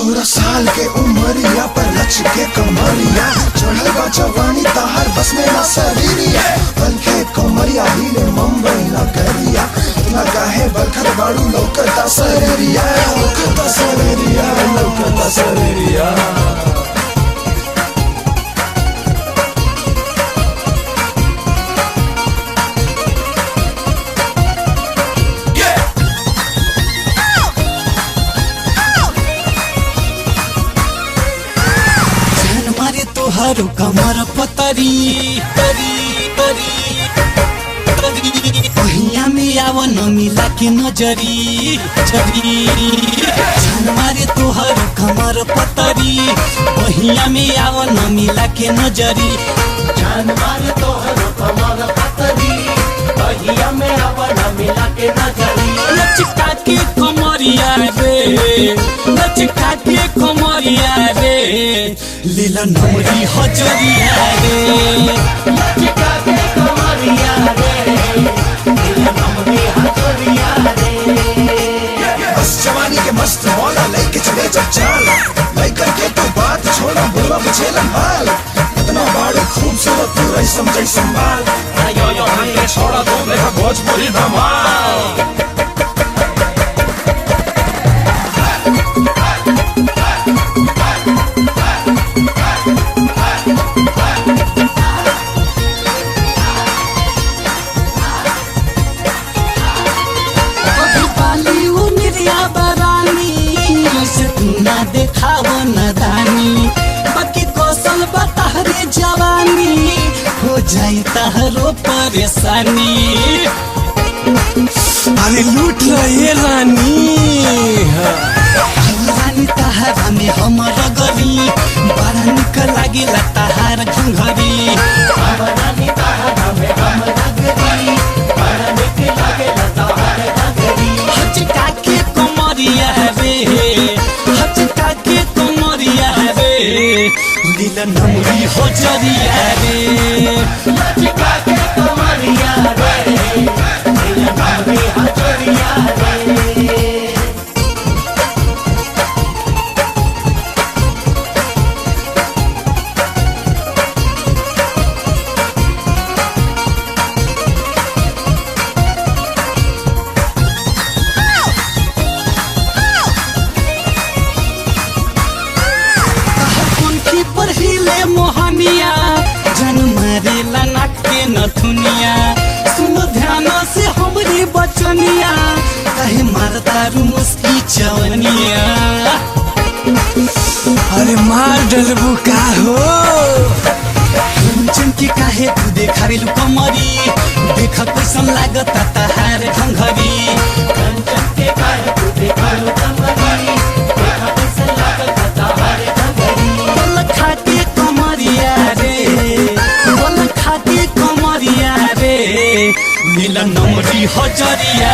16 साल के उमरिया पर लच के कमरिया चढ़ल बा जवानी ताहर बस में ना शरीरिया बल के कमरिया हिले मुंबई ना करिया इतना काहे बलखत बाड़ू लौकता सरेरिया लौकता सरेरिया लौकता सरेरिया तोहरो कमर पतरी तरी तरी पहिया में आव न मिला के नजरी छरी मारे तोहरो कमर पतरी पहिया में आव न मिला के नजरी जान मारे तोहरो कमर पतरी पहिया में आव न मिला के नजरी लचका के कमरिया रे लचका के कमरिया रे लीला नमरी हजरिया रे लचका के कमरिया रे लीला नमरी हजरिया रे बस जवानी के मस्त मौला लेके चले जब चाल लेकर के तो बात छोड़ा बोला मुझे लंबाल इतना बाड़े खूबसूरत तू रही समझे संभाल यो यो हमके छोड़ा तो देखा भोजपुरी धमाल देखावो नदानी बाकी कौशल बताहरे जवानी हो जाई तहरो परेशानी अरे लूट रहे रानी रानी तहरा में हमर गरी बड़ा निक लागिला तहार घंघरी रानी तहरा में हमर गरी बड़ा निक लागेला तहार घंघरी हचका के कमरिया रे हचका के कमरिया रे लीला नमरी हजरिया रे लचका के कमरिया रे लीला नमरी हजरिया रे मोहनिया जन मारेला नाक के नथुनिया सुनो ध्यान से हमरी बचनिया कहे मारता रू मुस्की चवनिया अरे मार डलबू का हो चमकी काहे तू देखावेलु कमरी देख कैसन लागता तहार घंघरी कंचन के काहे तू देखावेलु कमरी देख कैसन लागता तहार घंघरी बल खाके कमरिया रे बल खाके कमरिया रे लीला नमरी हजरिया